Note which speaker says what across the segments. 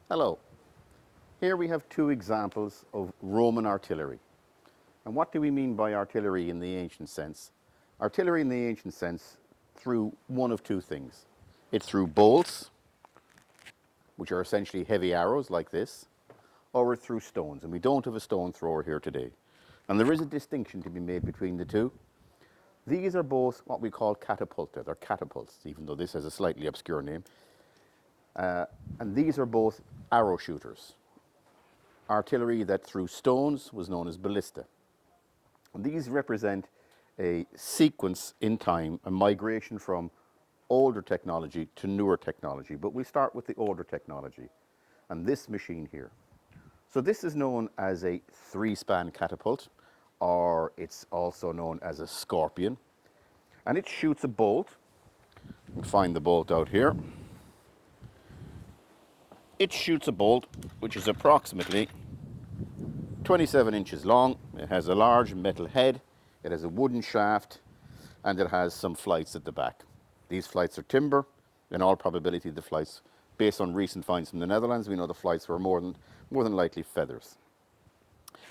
Speaker 1: Hello. Here we have two examples of Roman artillery. And what do we mean by artillery in the ancient sense? Artillery in the ancient sense threw one of two things. It threw bolts, which are essentially heavy arrows like this, or it threw stones. And we don't have a stone thrower here today. And there is a distinction to be made between the two. These are both what we call catapulta. They're catapults, even though this has a slightly obscure name. And these are both arrow shooters. Artillery that threw stones was known as ballista. And these represent a sequence in time, a migration from older technology to newer technology. But we'll start with the older technology and this machine here. So this is known as a three-span catapult, or it's also known as a scorpion. And it shoots a bolt. We'll find the bolt out here. It shoots a bolt which is approximately 27 inches long. It has a large metal head, it has a wooden shaft, and it has some flights at the back. These flights are timber. In all probability, the flights, based on recent finds from the Netherlands, we know the flights were more than likely feathers.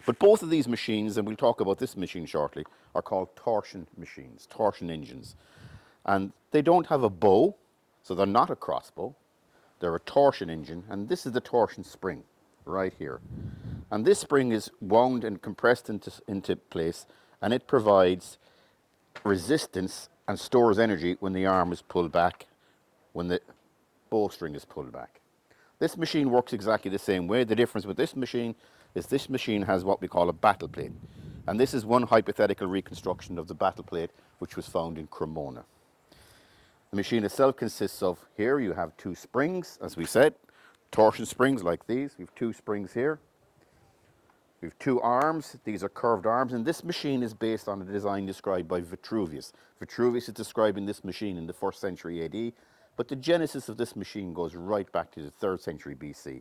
Speaker 1: But both of these machines, and we'll talk about this machine shortly, are called torsion machines, torsion engines. And they don't have a bow, so they're not a crossbow. They're a torsion engine, and this is the torsion spring right here. And this spring is wound and compressed into place, and it provides resistance and stores energy when the arm is pulled back, when the bowstring is pulled back. This machine works exactly the same way. The difference with this machine is this machine has what we call a battle plate. And this is one hypothetical reconstruction of the battle plate which was found in Cremona. The machine itself consists of, here you have two springs, as we said, torsion springs like these. We have two springs here. We have two arms. These are curved arms, and this machine is based on a design described by Vitruvius. Vitruvius is describing this machine in the 1st century AD, but the genesis of this machine goes right back to the 3rd century BC.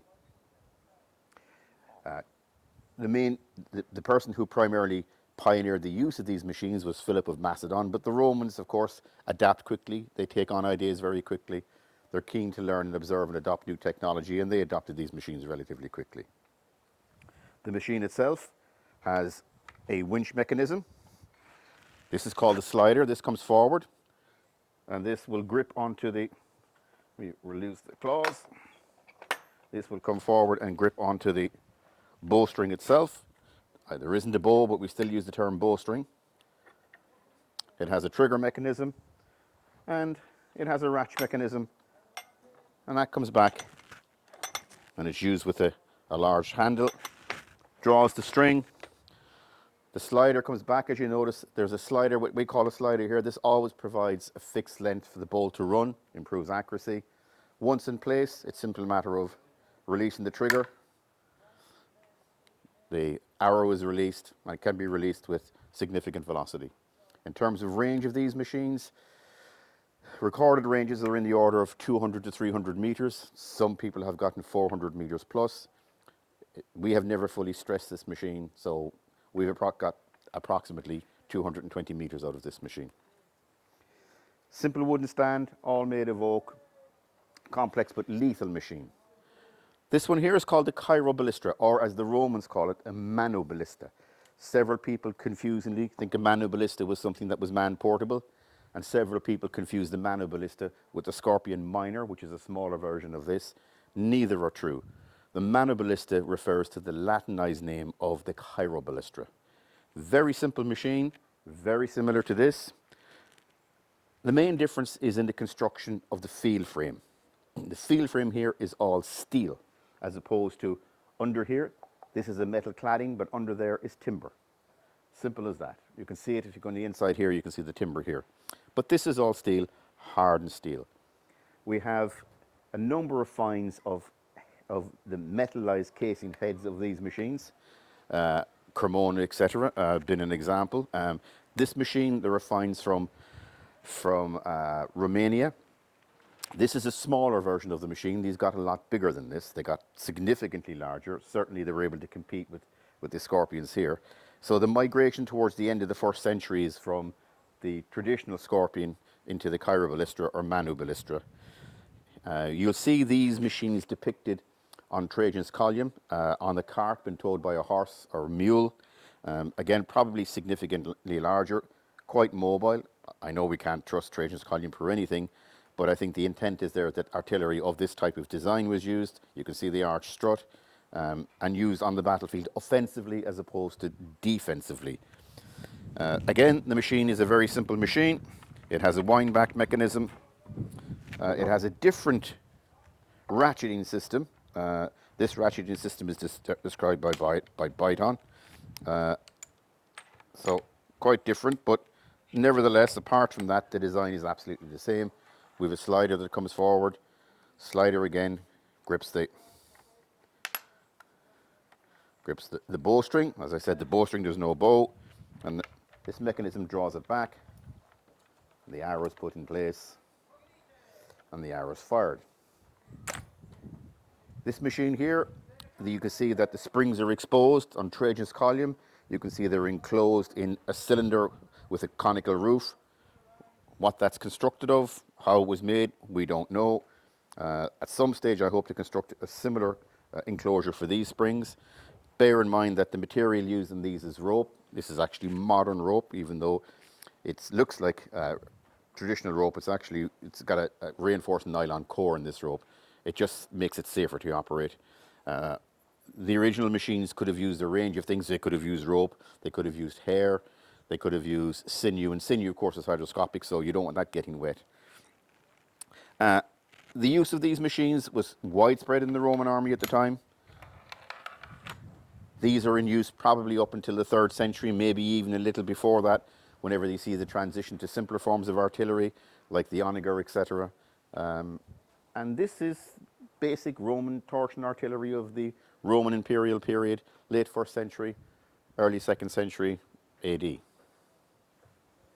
Speaker 1: The person who primarily pioneered the use of these machines was Philip of Macedon, but the Romans, of course, adapt quickly. They take on ideas very quickly. They're keen to learn and observe and adopt new technology, and they adopted these machines relatively quickly. The machine itself has a winch mechanism. This is called a slider. This comes forward, and this will grip onto the, we release the claws. This will come forward and grip onto the bowstring itself. There isn't a bow, but we still use the term bowstring. It has a trigger mechanism, and it has a ratch mechanism, and that comes back, and it's used with a large handle, draws the string. The slider comes back, as you notice. There's a slider, what we call a slider here. This always provides a fixed length for the bolt to run, improves accuracy. Once in place, it's a simple matter of releasing the trigger. The arrow is released, and it can be released with significant velocity. In terms of range of these machines, recorded ranges are in the order of 200 to 300 meters. Some people have gotten 400 meters plus. We have never fully stressed this machine, so we've got approximately 220 meters out of this machine. Simple wooden stand, all made of oak, complex but lethal machine. This one here is called the chiroballista, or as the Romans call it, a manoballista. Several people confusingly think a manoballista was something that was man-portable, and several people confuse the manoballista with the scorpion minor, which is a smaller version of this. Neither are true. The manoballista refers to the Latinized name of the chiroballista. Very simple machine, very similar to this. The main difference is in the construction of the field frame. The field frame here is all steel, as opposed to under here, this is a metal cladding, but under there is timber. Simple as that. You can see it if you go on the inside here, you can see the timber here. But this is all steel, hardened steel. We have a number of finds of the metallized casing heads of these machines. Cremona, etc., been an example. This machine, there are finds from Romania. This is a smaller version of the machine. These got a lot bigger than this. They got significantly larger. Certainly they were able to compete with the scorpions here. So the migration towards the end of the 1st century is from the traditional scorpion into the chiroballista or manoballista. You'll see these machines depicted on Trajan's column, on the cart, been towed by a horse or a mule. Again, probably significantly larger, quite mobile. I know we can't trust Trajan's column for anything, but I think the intent is there that artillery of this type of design was used. You can see the arch strut, and used on the battlefield offensively as opposed to defensively. Again, the machine is a very simple machine. It has a wind back mechanism. It has a different ratcheting system. This ratcheting system is described by Byton. So quite different, but nevertheless, apart from that, the design is absolutely the same. We have a slider that comes forward. Slider again grips the bowstring. As I said, the bowstring, there's no bow, and this mechanism draws it back. The arrow is put in place, and the arrow is fired. This machine here, you can see that the springs are exposed on Trajan's column. You can see they're enclosed in a cylinder with a conical roof. What that's constructed of, how it was made, we don't know. At some stage, I hope to construct a similar enclosure for these springs. Bear in mind that the material used in these is rope. This is actually modern rope, even though it looks like traditional rope. It's got a reinforced nylon core in this rope. It just makes it safer to operate. The original machines could have used a range of things. They could have used rope, they could have used hair, they could have used sinew, and sinew, of course, is hydroscopic, so you don't want that getting wet. The use of these machines was widespread in the Roman army at the time. These are in use probably up until the 3rd century, maybe even a little before that, whenever they see the transition to simpler forms of artillery, like the onager, etc. And this is basic Roman torsion artillery of the Roman imperial period, late 1st century, early 2nd century AD.